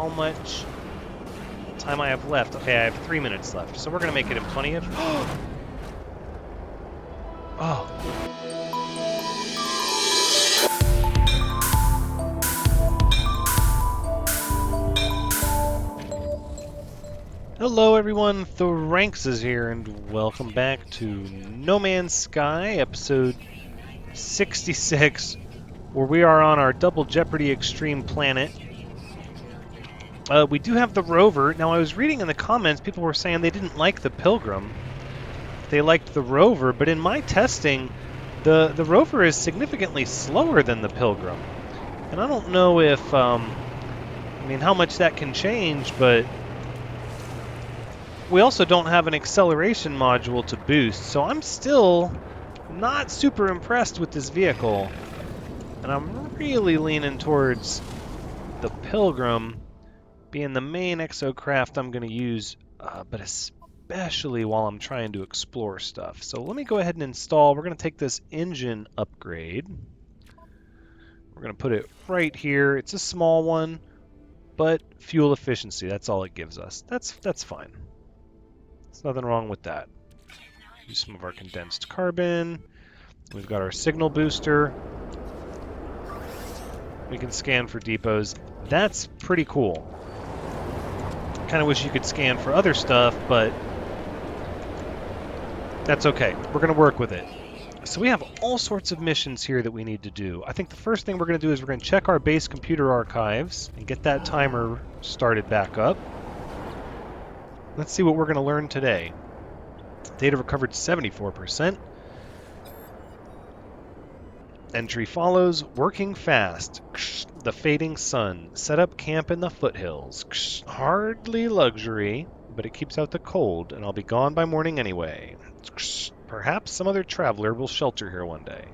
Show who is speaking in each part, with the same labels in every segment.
Speaker 1: how much time I have left. Okay, I have 3 minutes left, so we're going to make it in plenty of... Oh. Hello everyone, Thranxes here, and welcome back to No Man's Sky, episode 66, where we are on our Double Jeopardy Extreme planet. We do have the rover. Now, I was reading in the comments, people were saying they didn't like the Pilgrim. They liked the rover, but in my testing, the rover is significantly slower than the Pilgrim. And I don't know if, I mean, how much that can change, but we also don't have an acceleration module to boost, so I'm still not super impressed with this vehicle. And I'm really leaning towards the Pilgrim being the main exocraft I'm going to use, but especially while I'm trying to explore stuff. So let me go ahead and install. We're going to take this engine upgrade. We're going to put it right here. It's a small one, but fuel efficiency, that's all it gives us. That's fine. There's nothing wrong with that. Use some of our condensed carbon. We've got our signal booster. We can scan for depots. That's pretty cool. Kind of wish you could scan for other stuff, but that's okay. We're going to work with it. So we have all sorts of missions here that we need to do. I think the first thing we're going to do is we're going to check our base computer archives and get that timer started back up. Let's see what we're going to learn today. Data recovered 74%. Entry follows, working fast. The fading sun. Set up camp in the foothills. Hardly luxury, but it keeps out the cold, and I'll be gone by morning anyway. Perhaps some other traveler will shelter here one day.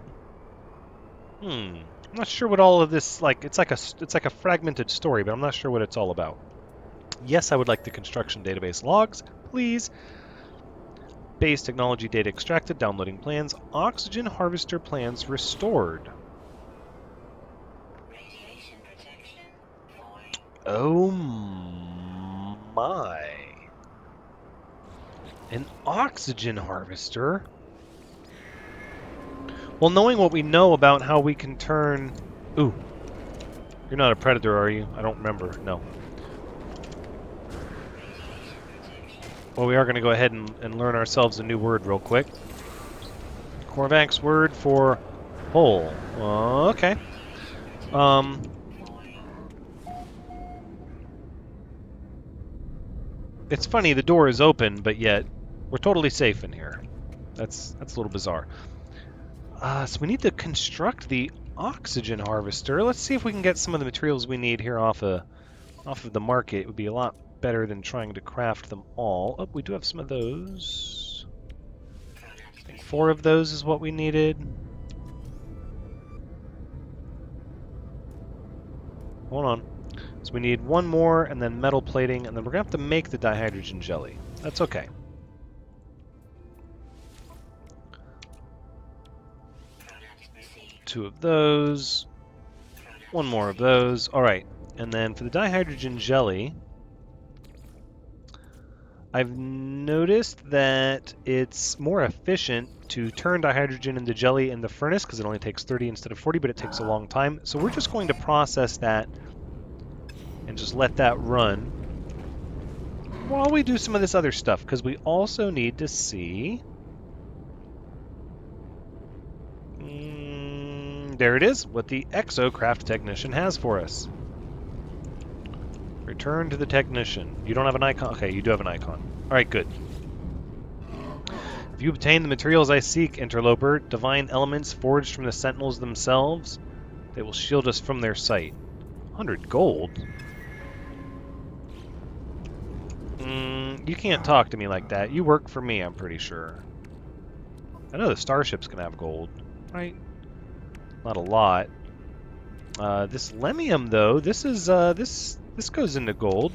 Speaker 1: I'm not sure what all of this, like, it's like a fragmented story, but I'm not sure what it's all about. Yes, I would like the construction database logs, please. Base technology data extracted, downloading plans, oxygen harvester plans restored. Oh my. An oxygen harvester? Well, knowing what we know about how we can turn... Ooh. You're not a predator, are you? I don't remember. No. Well, we are going to go ahead and learn ourselves a new word real quick. Korvac's word for hole. Okay. It's funny, the door is open, but yet we're totally safe in here. That's a little bizarre. So we need to construct the oxygen harvester. Let's see if we can get some of the materials we need here off of the market. It would be a lot better than trying to craft them all. Oh, we do have some of those. I think 4 of those is what we needed. Hold on. So we need 1 more, and then metal plating, and then we're going to have to make the dihydrogen jelly. That's okay. Two of those. 1 more of those. All right. And then for the dihydrogen jelly, I've noticed that it's more efficient to turn dihydrogen into jelly in the furnace because it only takes 30 instead of 40, but it takes a long time. So we're just going to process that and just let that run while we do some of this other stuff, because we also need to see... there it is, what the exocraft technician has for us. Return to the technician. You don't have an icon? Okay, you do have an icon. Alright, good. If you obtain the materials I seek, interloper, divine elements forged from the sentinels themselves, they will shield us from their sight. 100 gold? You can't talk to me like that. You work for me, I'm pretty sure. I know the starships can have gold, right? Not a lot. This lemium, though, this is, this goes into gold.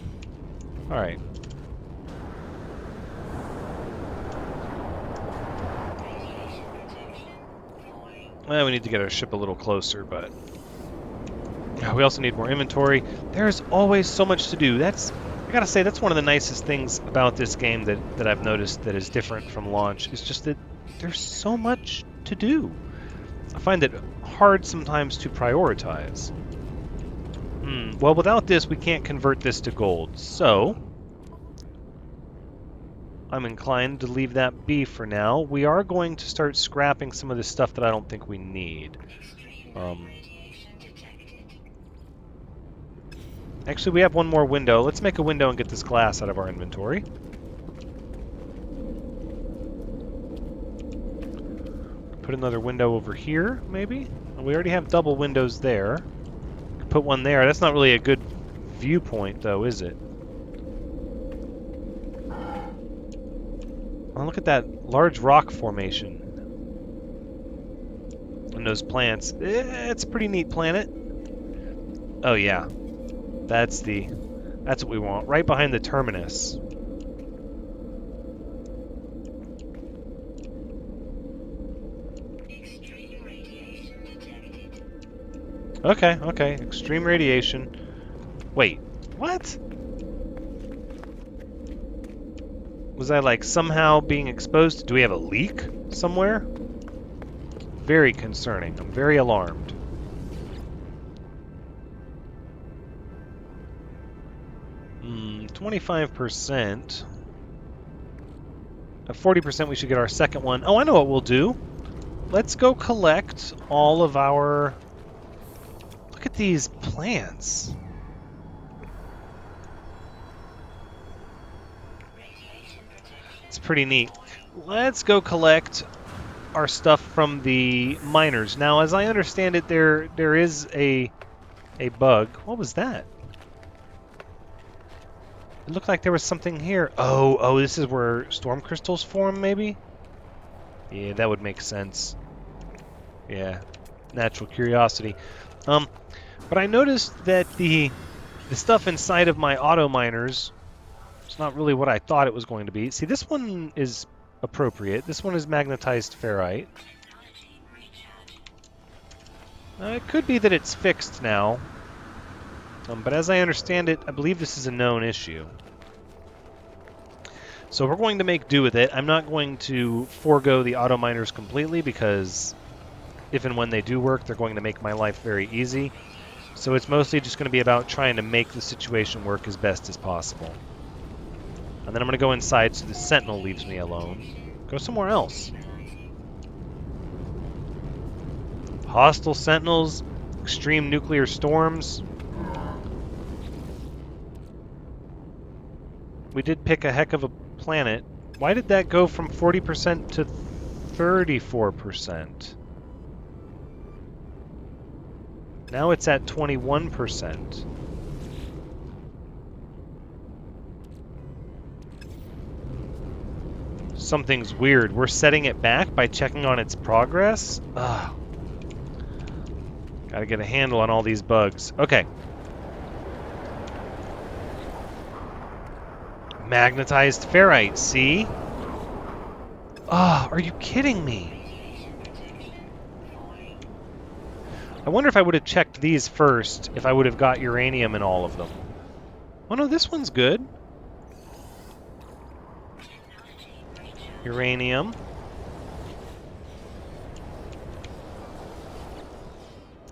Speaker 1: Alright. Well, we need to get our ship a little closer, but... We also need more inventory. There's always so much to do. I gotta say, that's one of the nicest things about this game that I've noticed that is different from launch. It's just that there's so much to do. I find it hard sometimes to prioritize. Well, without this, we can't convert this to gold. So, I'm inclined to leave that be for now. We are going to start scrapping some of this stuff that I don't think we need. Actually, we have one more window. Let's make a window and get this glass out of our inventory. Put another window over here, maybe? We already have double windows there. Put one there. That's not really a good viewpoint, though, is it? Oh, look at that large rock formation. And those plants. It's a pretty neat planet. Oh, yeah. That's what we want. Right behind the terminus. Okay. Extreme radiation. Wait, what? Was I, like, somehow being exposed? Do we have a leak somewhere? Very concerning. I'm very alarmed. Hmm, 25%. At 40%, we should get our second one. Oh, I know what we'll do. Let's go collect all of our... Look at these plants. It's pretty neat. Let's go collect our stuff from the miners. Now, as I understand it, there is a bug. What was that? It looked like there was something here. Oh, this is where storm crystals form, maybe? Yeah, that would make sense. Yeah, natural curiosity. But I noticed that the stuff inside of my auto miners is not really what I thought it was going to be. See, this one is appropriate. This one is magnetized ferrite. It could be that it's fixed now. But as I understand it, I believe this is a known issue. So we're going to make do with it. I'm not going to forego the auto miners completely because if and when they do work, they're going to make my life very easy. So it's mostly just going to be about trying to make the situation work as best as possible. And then I'm going to go inside so the sentinel leaves me alone. Go somewhere else. Hostile sentinels, extreme nuclear storms. We did pick a heck of a planet. Why did that go from 40% to 34%? Now it's at 21%. Something's weird. We're setting it back by checking on its progress? Ugh. Gotta get a handle on all these bugs. Okay. Magnetized ferrite, see? Ah, are you kidding me? I wonder if I would have checked these first, if I would have got uranium in all of them. Oh no, this one's good. Uranium.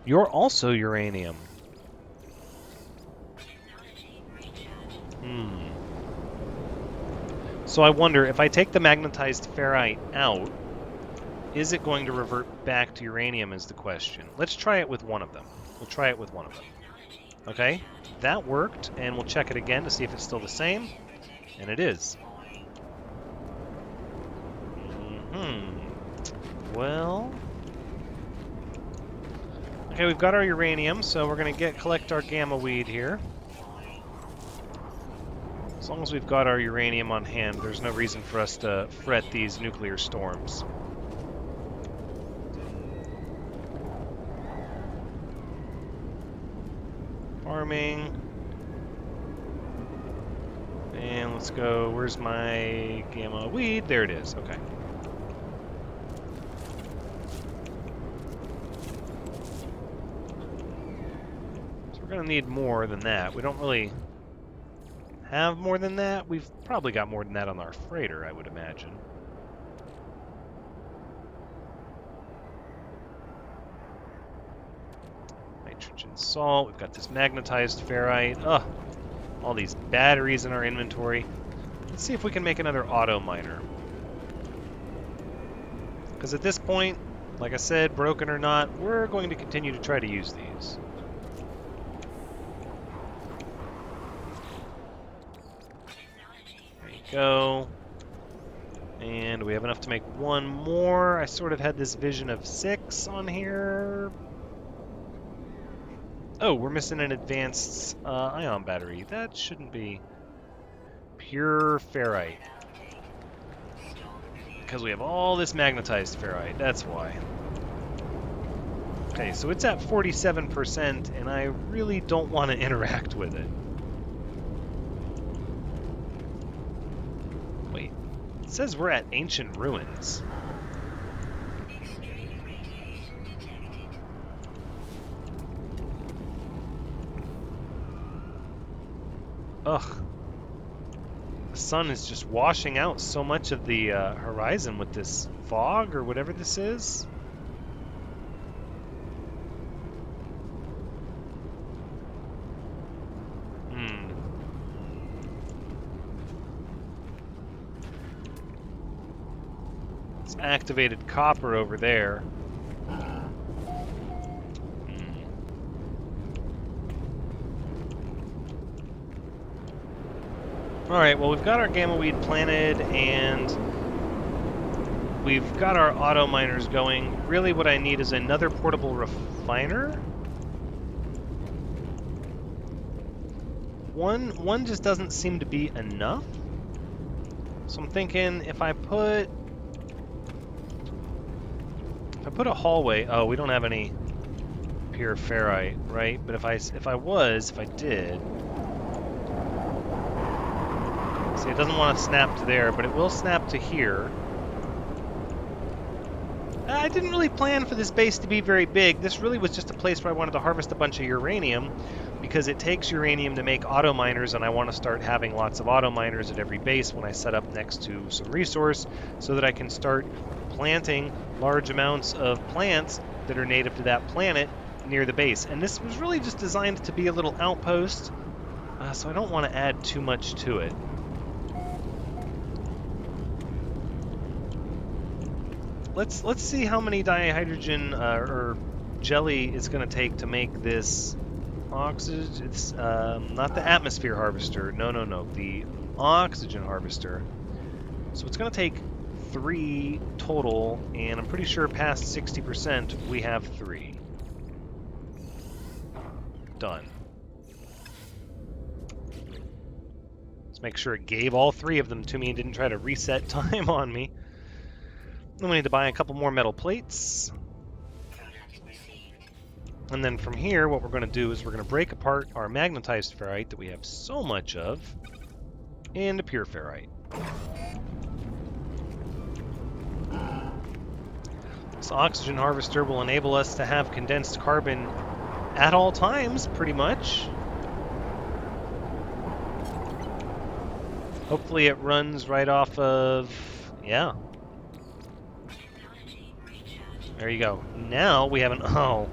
Speaker 1: You're also uranium. So I wonder, if I take the magnetized ferrite out, is it going to revert back to uranium is the question. Let's try it with one of them. We'll try it with one of them. Okay, that worked, and we'll check it again to see if it's still the same. And it is. Well... Okay, we've got our uranium, so we're going to collect our gamma weed here. As long as we've got our uranium on hand, there's no reason for us to fret these nuclear storms. Farming. And let's go, where's my gamma weed? There it is, okay. We're going to need more than that. We don't really have more than that. We've probably got more than that on our freighter, I would imagine. Nitrogen salt. We've got this magnetized ferrite. Ugh, all these batteries in our inventory. Let's see if we can make another auto miner. Because at this point, like I said, broken or not, we're going to continue to try to use these. There you go. And we have enough to make one more. I sort of had this vision of 6 on here. Oh, we're missing an advanced ion battery. That shouldn't be pure ferrite. Because we have all this magnetized ferrite. That's why. Okay, so it's at 47%, and I really don't want to interact with it. Wait, it says we're at ancient ruins. Ugh. The sun is just washing out so much of the horizon with this fog or whatever this is. It's activated copper over there. Alright, well, we've got our gamma weed planted, and we've got our auto miners going. Really what I need is another portable refiner. One just doesn't seem to be enough. So I'm thinking if I put a hallway, oh, we don't have any pure ferrite, right? But if I did, see, it doesn't want to snap to there, but it will snap to here. I didn't really plan for this base to be very big. This really was just a place where I wanted to harvest a bunch of uranium, because it takes uranium to make auto miners, and I want to start having lots of auto miners at every base when I set up next to some resource, so that I can start planting large amounts of plants that are native to that planet near the base. And this was really just designed to be a little outpost, so I don't want to add too much to it. Let's see how many dihydrogen or jelly it's going to take to make this oxygen. It's not the atmosphere harvester. No, the oxygen harvester. So it's going to take 3 total, and I'm pretty sure past 60% we have 3. Done. Let's make sure it gave all 3 of them to me and didn't try to reset time on me. Then we need to buy a couple more metal plates. And then from here, what we're going to do is we're going to break apart our magnetized ferrite that we have so much of into pure ferrite. This oxygen harvester will enable us to have condensed carbon at all times, pretty much. Hopefully it runs right off of... yeah. There you go. Now we have an... oh.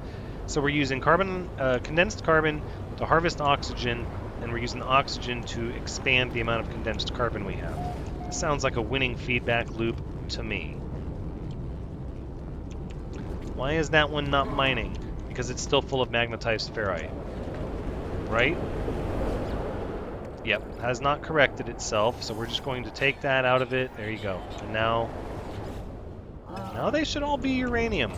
Speaker 1: So we're using condensed carbon to harvest oxygen, and we're using the oxygen to expand the amount of condensed carbon we have. This sounds like a winning feedback loop to me. Why is that one not mining? Because it's still full of magnetized ferrite. Right? Yep, has not corrected itself, so we're just going to take that out of it. There you go. And now they should all be uranium.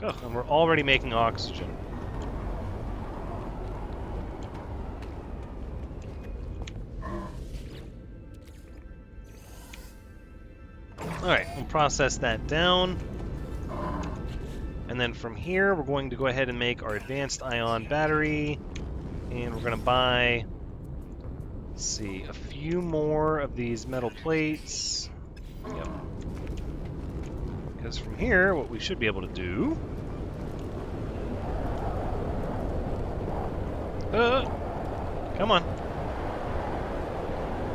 Speaker 1: Oh, and we're already making oxygen. Alright, we'll process that down. And then from here, we're going to go ahead and make our advanced ion battery. And we're going to buy, let's see, a few more of these metal plates. Yep. Because from here, what we should be able to do Come on.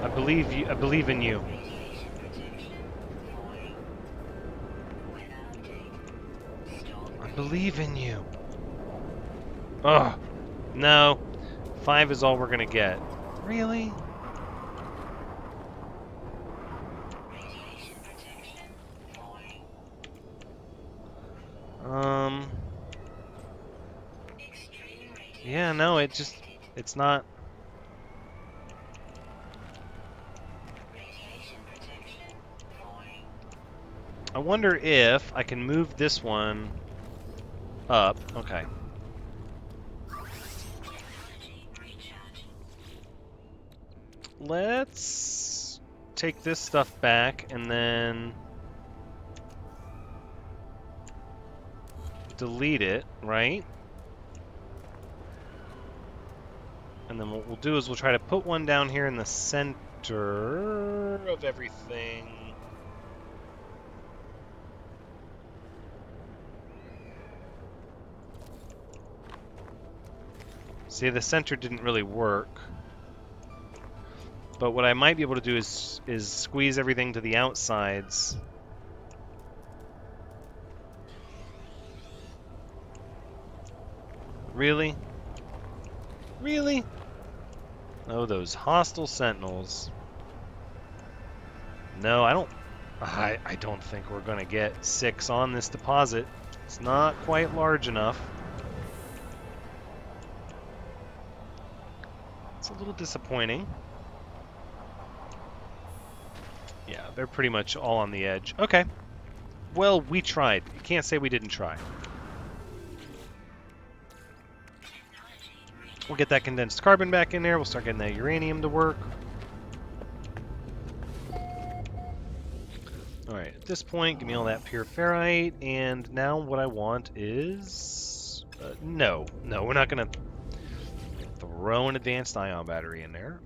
Speaker 1: I believe you. I believe in you. I believe in you. Ugh. No. 5 is all we're gonna get. Really? Yeah, no, it's not. I wonder if I can move this one up. Okay. Let's take this stuff back and then delete it, right? And then what we'll do is we'll try to put one down here in the center of everything. See, the center didn't really work. But what I might be able to do is squeeze everything to the outsides. Really? Really? Oh, those hostile sentinels. No, I don't think we're going to get 6 on this deposit. It's not quite large enough. It's a little disappointing. Yeah, they're pretty much all on the edge. Okay. Well, we tried. You can't say we didn't try. We'll get that condensed carbon back in there. We'll start getting that uranium to work. Alright, at this point, give me all that pure ferrite. And now what I want is... no, we're not going to throw an advanced ion battery in there.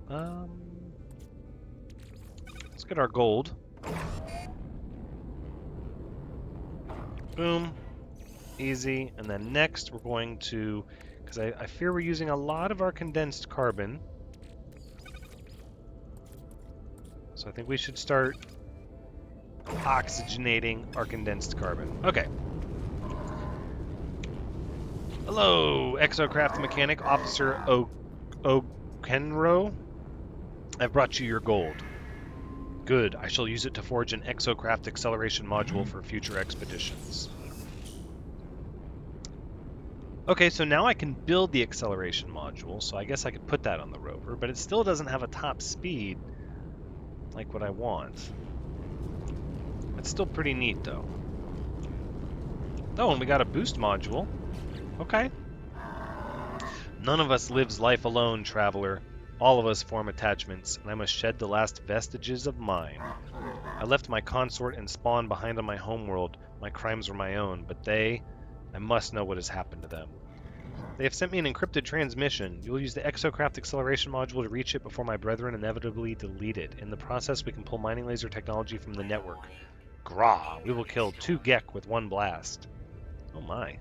Speaker 1: Let's get our gold. Boom. Easy. And then next we're going to... because I fear we're using a lot of our condensed carbon. So I think we should start oxygenating our condensed carbon. Okay. Hello, Exocraft Mechanic, Officer O'Kenro. I've brought you your gold. Good. I shall use it to forge an Exocraft acceleration module for future expeditions. Okay, so now I can build the acceleration module, so I guess I could put that on the rover, but it still doesn't have a top speed like what I want. It's still pretty neat, though. Oh, and we got a boost module. Okay. None of us lives life alone, traveler. All of us form attachments, and I must shed the last vestiges of mine. I left my consort and spawn behind on my homeworld. My crimes were my own, but I must know what has happened to them. They have sent me an encrypted transmission. You will use the Exocraft acceleration module to reach it before my brethren inevitably delete it. In the process, we can pull mining laser technology from the network. Grah! We will kill 2 Gek with 1 blast. Oh my.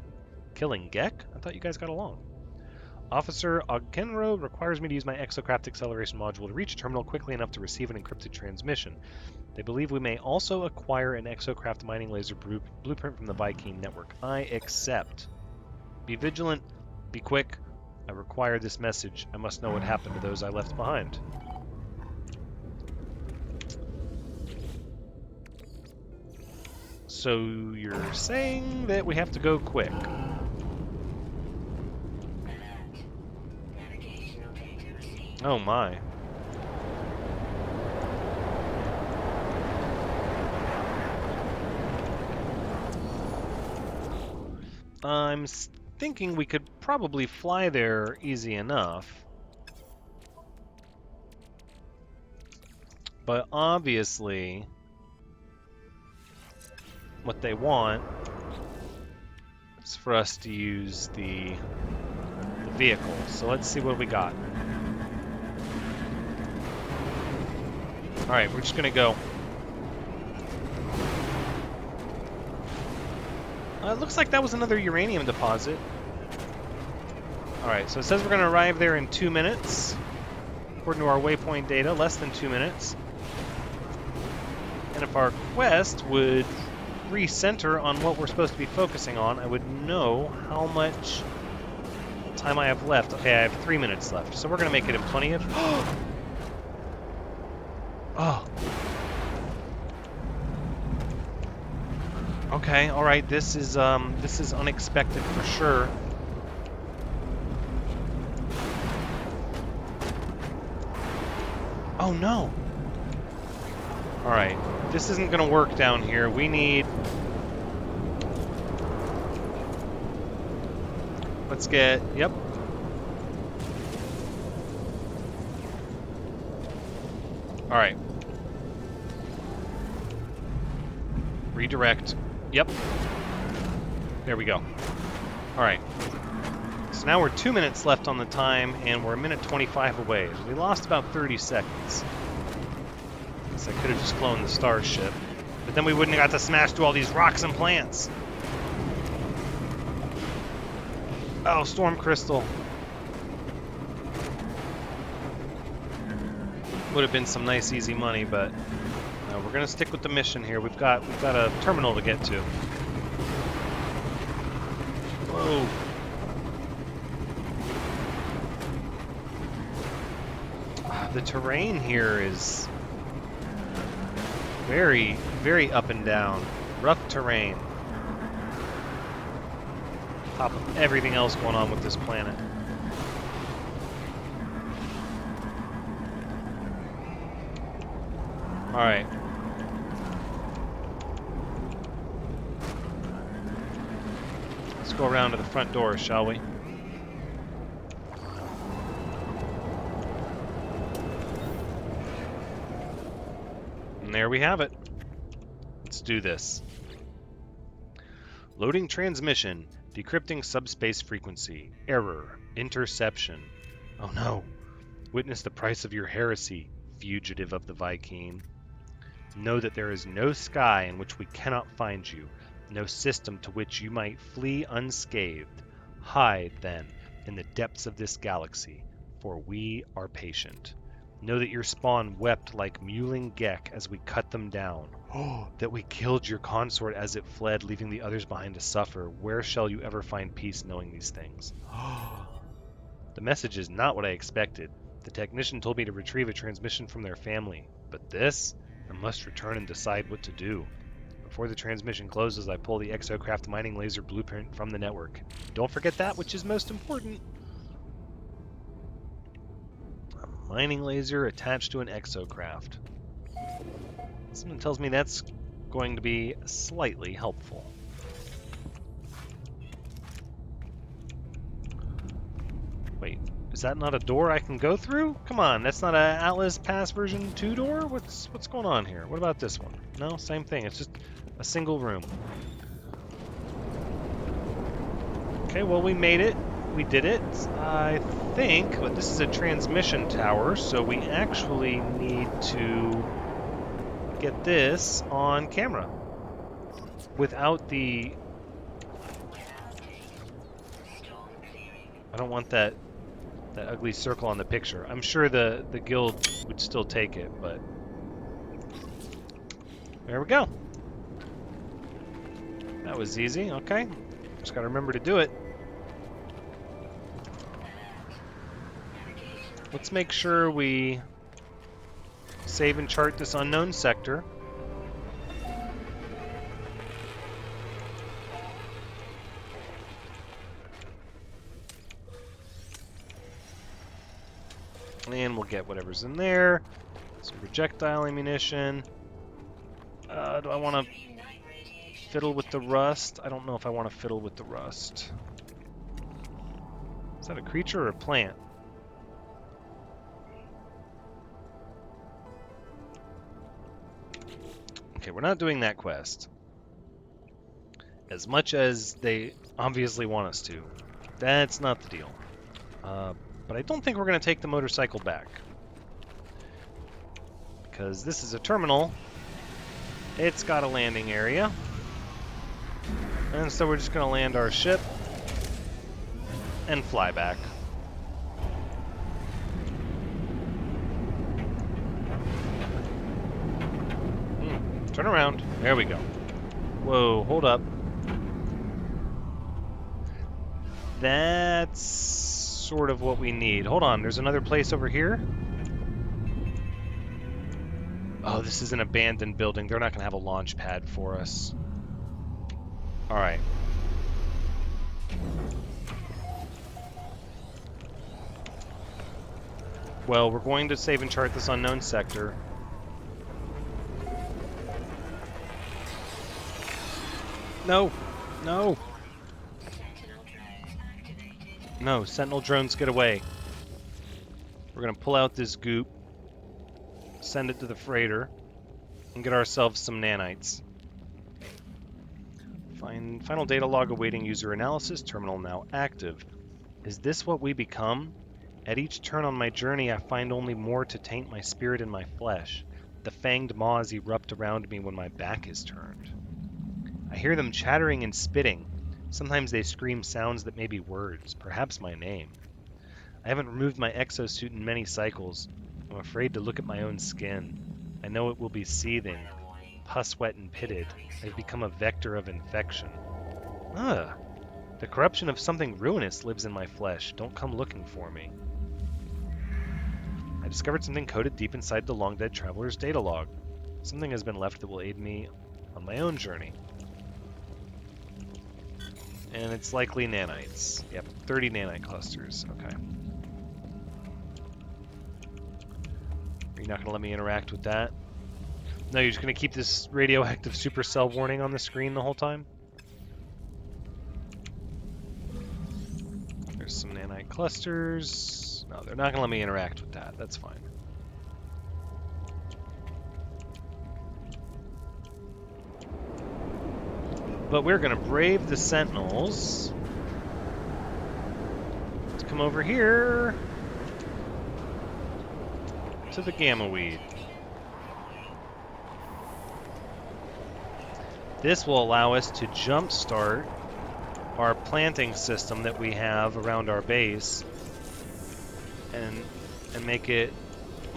Speaker 1: Killing Gek? I thought you guys got along. Officer Ogkenro requires me to use my Exocraft acceleration module to reach a terminal quickly enough to receive an encrypted transmission. They believe we may also acquire an Exocraft mining laser blueprint from the Viking network. I accept. Be vigilant. Be quick. I require this message. I must know what happened to those I left behind. So you're saying that we have to go quick. Oh my. I'm thinking we could probably fly there easy enough. But obviously, what they want is for us to use the vehicle. So let's see what we got. Alright, we're just gonna go. It looks like that was another uranium deposit. Alright, so it says we're going to arrive there in 2 minutes. According to our waypoint data, less than 2 minutes. And if our quest would recenter on what we're supposed to be focusing on, I would know how much time I have left. Okay, I have 3 minutes left, so we're going to make it in plenty of... Oh. Okay, alright, this is unexpected for sure. Oh no! Alright, this isn't gonna work down here. We need... Let's get... Yep. Alright. Redirect. Yep. There we go. Alright. So now we're 2 minutes left on the time, and we're a minute 25 away. We lost about 30 seconds. Guess I could have just flown the starship. But then we wouldn't have got to smash through all these rocks and plants. Oh, storm crystal. Would have been some nice easy money, but no, we're gonna stick with the mission here. We've got a terminal to get to. Whoa. The terrain here is very, very up and down. Rough terrain. Top of everything else going on with this planet. Alright. Let's go around to the front door, shall we? And there we have it. Let's do this. Loading transmission. Decrypting subspace frequency. Error. Interception. Oh no. Witness the price of your heresy, fugitive of the Vy'keen. Know that there is no sky in which we cannot find you, no system to which you might flee unscathed. Hide, then, in the depths of this galaxy, for we are patient. Know that your spawn wept like mewling Gek as we cut them down. Oh, that we killed your consort as it fled, leaving the others behind to suffer. Where shall you ever find peace knowing these things? The message is not what I expected. The technician told me to retrieve a transmission from their family. But this? I must return and decide what to do. Before the transmission closes, I pull the exocraft mining laser blueprint from the network. Don't forget that, which is most important. A mining laser attached to an exocraft. Something tells me that's going to be slightly helpful. Wait, is that not a door I can go through? Come on, that's not a Atlas Pass version 2 door? What's going on here? What about this one? No, same thing. It's just a single room. Okay, well, we made it. We did it. I think, but this is a transmission tower, so we actually need to get this on camera without the... I don't want that ugly circle on the picture. I'm sure the guild would still take it, but there we go. That was easy. Okay, just gotta remember to do it. Let's make sure we save and chart this unknown sector. And we'll get whatever's in there. Some projectile ammunition. Do I want to fiddle with the rust? I don't know if I want to fiddle with the rust. Is that a creature or a plant? Okay, we're not doing that quest. As much as they obviously want us to. That's not the deal. But I don't think we're going to take the motorcycle back. Because this is a terminal. It's got a landing area. And so we're just going to land our ship and fly back. Turn around. There we go. Whoa, hold up. That's sort of what we need. Hold on, there's another place over here? Oh, this is an abandoned building. They're not going to have a launch pad for us. All right. Well, we're going to save and chart this unknown sector. No! No! No, Sentinel drones, get away. We're going to pull out this goop, send it to the freighter, and get ourselves some nanites. Final data log awaiting user analysis, terminal now active. Is this what we become? At each turn on my journey, I find only more to taint my spirit and my flesh. The fanged maws erupt around me when my back is turned. I hear them chattering and spitting. Sometimes they scream sounds that may be words, perhaps my name. I haven't removed my exosuit in many cycles. I'm afraid to look at my own skin. I know it will be seething, pus-wet and pitted. I've become a vector of infection. Ugh. The corruption of something ruinous lives in my flesh. Don't come looking for me. I discovered something coded deep inside the long-dead traveler's data log. Something has been left that will aid me on my own journey. And it's likely nanites. Yep, 30 nanite clusters. Okay. Are you not going to let me interact with that? No, you're just going to keep this radioactive supercell warning on the screen the whole time? There's some nanite clusters. No, they're not going to let me interact with that. That's fine. But we're going to brave the Sentinels. Let's come over here to the gamma weed. This will allow us to jumpstart our planting system that we have around our base and make it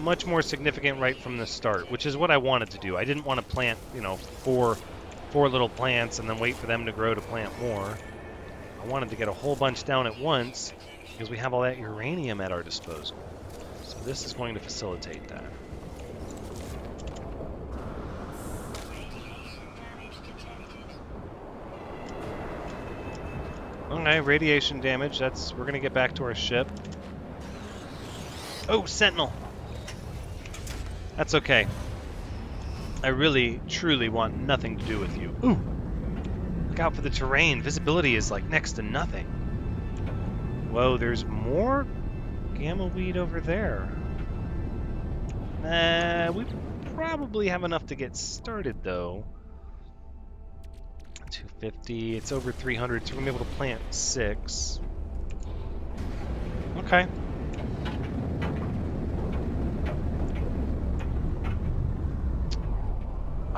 Speaker 1: much more significant right from the start, which is what I wanted to do. I didn't want to plant, you know, four little plants and then wait for them to grow to plant more. I wanted to get a whole bunch down at once because we have all that uranium at our disposal. So this is going to facilitate that. Okay, radiation damage. We're gonna get back to our ship. Oh, Sentinel! That's okay. I really, truly want nothing to do with you. Ooh! Look out for the terrain. Visibility is like next to nothing. Whoa, there's more gamma weed over there. We probably have enough to get started, though. 250. It's over 300, so we're gonna be able to plant 6. Okay.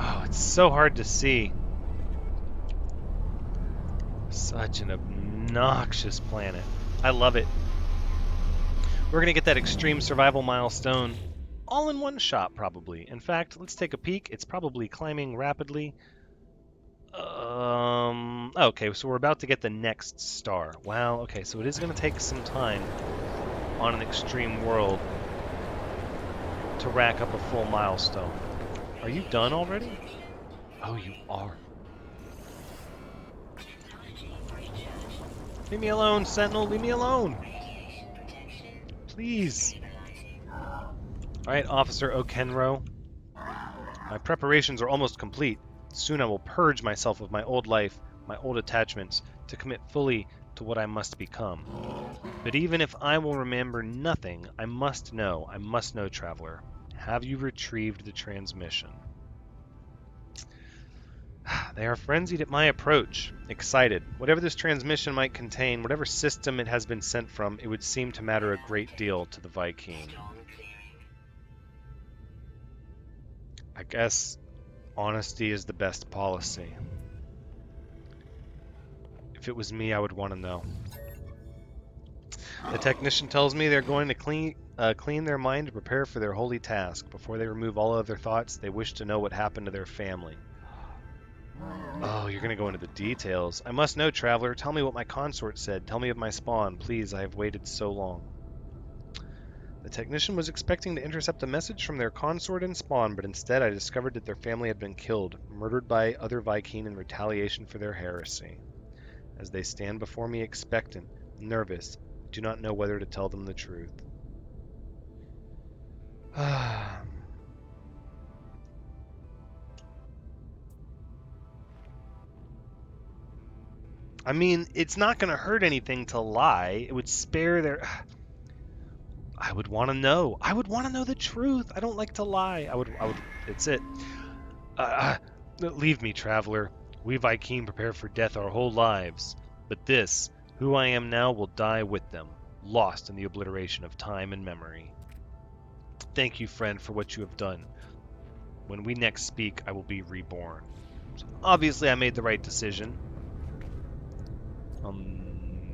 Speaker 1: Oh, it's so hard to see. Such an obnoxious planet. I love it. We're gonna get that extreme survival milestone all in one shot, probably. In fact, let's take a peek. It's probably climbing rapidly. Okay, so we're about to get the next star. Wow, okay, so it is going to take some time on an extreme world to rack up a full milestone. Are you done already? Oh, you are. Leave me alone, Sentinel, leave me alone! Please. Alright, Officer O'Kenro. My preparations are almost complete. Soon I will purge myself of my old life, my old attachments, to commit fully to what I must become. But even if I will remember nothing, I must know, traveler. Have you retrieved the transmission? They are frenzied at my approach, excited. Whatever this transmission might contain, whatever system it has been sent from, it would seem to matter a great deal to the Vy'keen. I guess honesty is the best policy. If it was me, I would want to know. The technician tells me they're going to clean their mind to prepare for their holy task. Before they remove all other thoughts, they wish to know what happened to their family. Oh, you're going to go into the details. I must know, traveler. Tell me what my consort said. Tell me of my spawn. Please, I have waited so long. The technician was expecting to intercept a message from their consort and spawn, but instead I discovered that their family had been killed, murdered by other Vy'keen in retaliation for their heresy. As they stand before me expectant, nervous, do not know whether to tell them the truth. I mean, it's not going to hurt anything to lie. It would spare their... I would want to know. I would want to know the truth. I don't like to lie. I would. It's it. Leave me, traveler. We Vy'keen prepare for death our whole lives. But this, who I am now, will die with them, lost in the obliteration of time and memory. Thank you, friend, for what you have done. When we next speak, I will be reborn. So obviously, I made the right decision.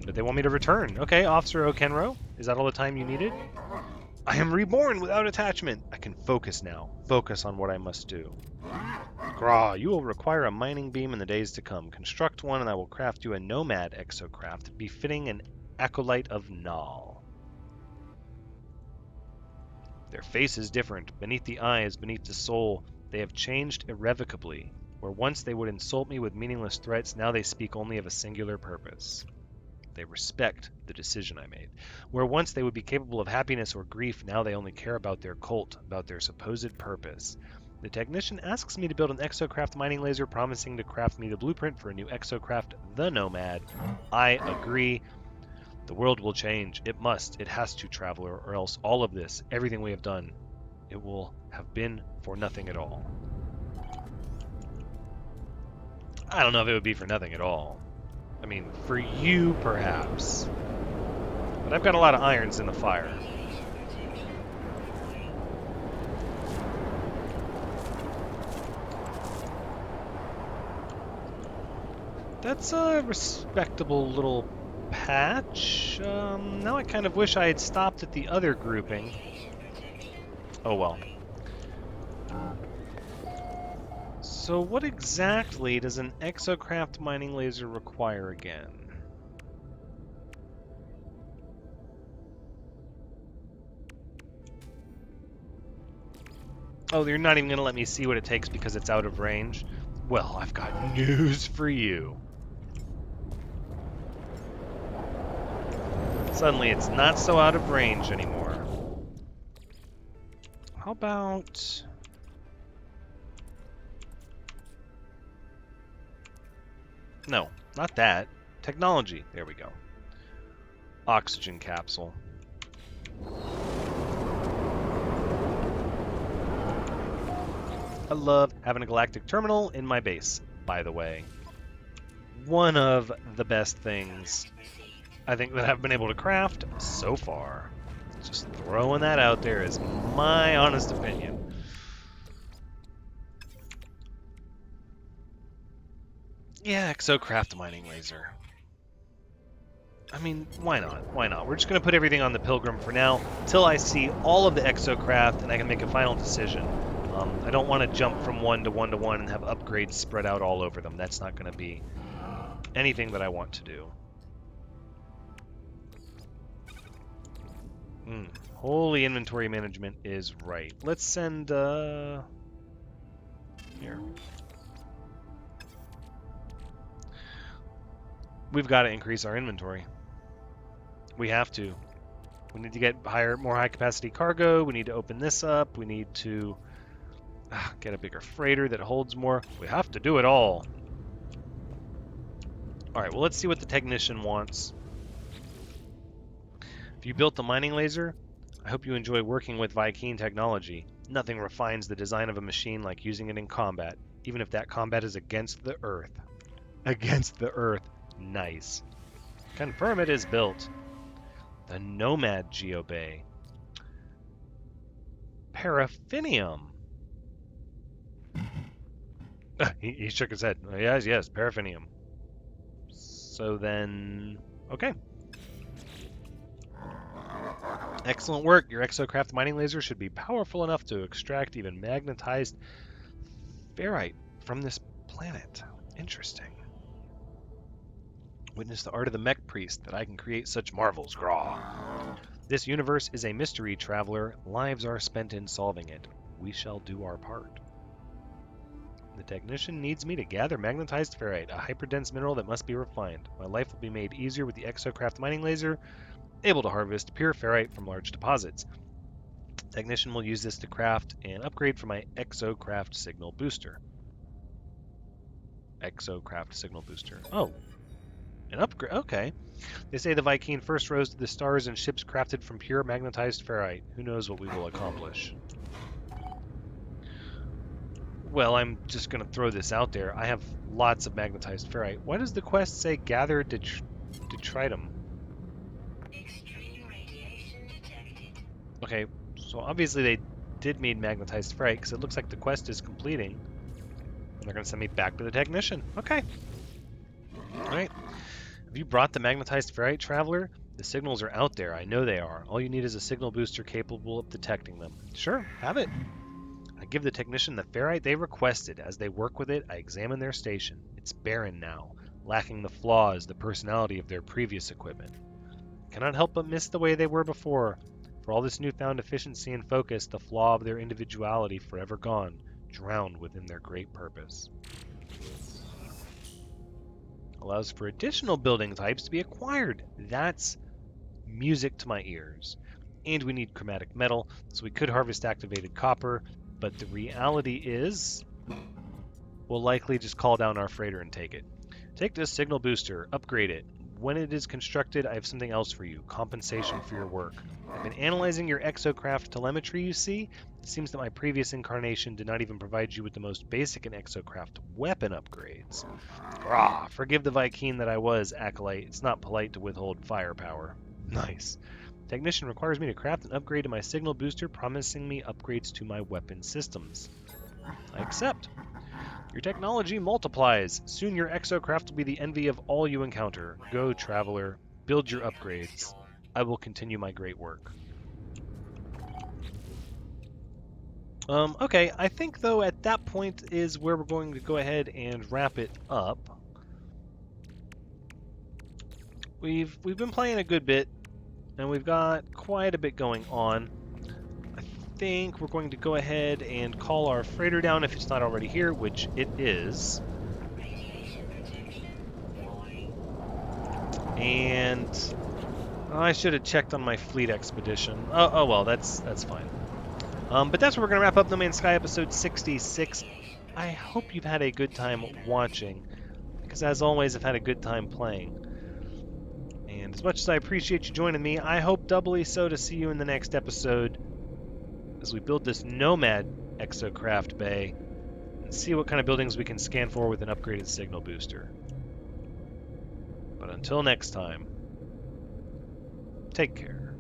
Speaker 1: But they want me to return. Okay, Officer O'Kenro, is that all the time you needed? I am reborn without attachment. I can focus now. Focus on what I must do. Gra, you will require a mining beam in the days to come. Construct one, and I will craft you a nomad exocraft, befitting an acolyte of Nal. Their face is different. Beneath the eyes, beneath the soul, they have changed irrevocably. Where once they would insult me with meaningless threats, now they speak only of a singular purpose. They respect the decision I made. Where once they would be capable of happiness or grief, now they only care about their cult, about their supposed purpose. The technician asks me to build an exocraft mining laser, promising to craft me the blueprint for a new exocraft, the Nomad. I agree. The world will change. It must. It has to, traveler, or else all of this, everything we have done, it will have been for nothing at all. I don't know if it would be for nothing at all. I mean, for you, perhaps. But I've got a lot of irons in the fire. That's a respectable little patch. Now I kind of wish I had stopped at the other grouping. Oh well. So what exactly does an exocraft mining laser require again? Oh, you're not even going to let me see what it takes because it's out of range? Well, I've got news for you. Suddenly it's not so out of range anymore. How about... No, not that. Technology. There we go. Oxygen capsule. I love having a galactic terminal in my base, by the way. One of the best things I think that I've been able to craft so far. Just throwing that out there is my honest opinion. Yeah, exocraft mining laser. I mean, why not? Why not? We're just going to put everything on the Pilgrim for now, till I see all of the exocraft and I can make a final decision. I don't want to jump from one to one to one and have upgrades spread out all over them. That's not going to be anything that I want to do. Holy inventory management is right. Let's send, here. We've got to increase our inventory. We have to. We need to get more high-capacity cargo. We need to open this up. We need to get a bigger freighter that holds more. We have to do it all. All right, well, let's see what the technician wants. If you built the mining laser, I hope you enjoy working with Vy'keen technology. Nothing refines the design of a machine like using it in combat, even if that combat is against the Earth. Against the Earth. Nice. Confirm it is built. The Nomad Geobay. Paraffinium. He shook his head. Yes, paraffinium. So then... Okay. Excellent work. Your exocraft mining laser should be powerful enough to extract even magnetized ferrite from this planet. Interesting. Witness the art of the mech priest, that I can create such marvels. Graw. This universe is a mystery, traveler. Lives are spent in solving it. We shall do our part. The technician needs me to gather magnetized ferrite, a hyperdense mineral that must be refined. My life will be made easier with the exocraft mining laser, able to harvest pure ferrite from large deposits. Technician will use this to craft an upgrade for my exocraft signal booster. Exocraft signal booster. Oh, an upgrade. Okay. They say the Vy'keen first rose to the stars in ships crafted from pure magnetized ferrite. Who knows what we will accomplish? Well, I'm just going to throw this out there. I have lots of magnetized ferrite. Why does the quest say gather detritum?
Speaker 2: Extreme radiation detected.
Speaker 1: Okay, so obviously they did mean magnetized ferrite because it looks like the quest is completing. And they're going to send me back to the technician. Okay. All right. Have you brought the magnetized ferrite, traveler? The signals are out there. I know they are. All you need is a signal booster capable of detecting them. Sure, have it. I give the technician the ferrite they requested. As they work with it, I examine their station. It's barren now, lacking the flaws, the personality of their previous equipment. I cannot help but miss the way they were before. For all this newfound efficiency and focus, the flaw of their individuality forever gone, drowned within their great purpose. Allows for additional building types to be acquired. That's music to my ears. And we need chromatic metal, so we could harvest activated copper, but the reality is we'll likely just call down our freighter and take it. Take this signal booster, upgrade it. When it is constructed, I have something else for you, compensation for your work. I've been analyzing your exocraft telemetry, you see. It seems that my previous incarnation did not even provide you with the most basic in exocraft weapon upgrades. Grah, forgive the Vy'keen that I was, Acolyte. It's not polite to withhold firepower. Nice. Technician requires me to craft an upgrade to my signal booster, promising me upgrades to my weapon systems. I accept. Your technology multiplies. Soon your exocraft will be the envy of all you encounter. Go, traveler. Build your upgrades. I will continue my great work. Okay, I think, though, at that point is where we're going to go ahead and wrap it up. We've been playing a good bit, and we've got quite a bit going on. I think we're going to go ahead and call our freighter down if it's not already here, which it is. And I should have checked on my fleet expedition. Oh well, that's fine. But that's where we're going to wrap up No Man's Sky episode 66. I hope you've had a good time watching, because as always, I've had a good time playing. And as much as I appreciate you joining me, I hope doubly so to see you in the next episode as we build this Nomad exocraft bay and see what kind of buildings we can scan for with an upgraded signal booster. But until next time, take care.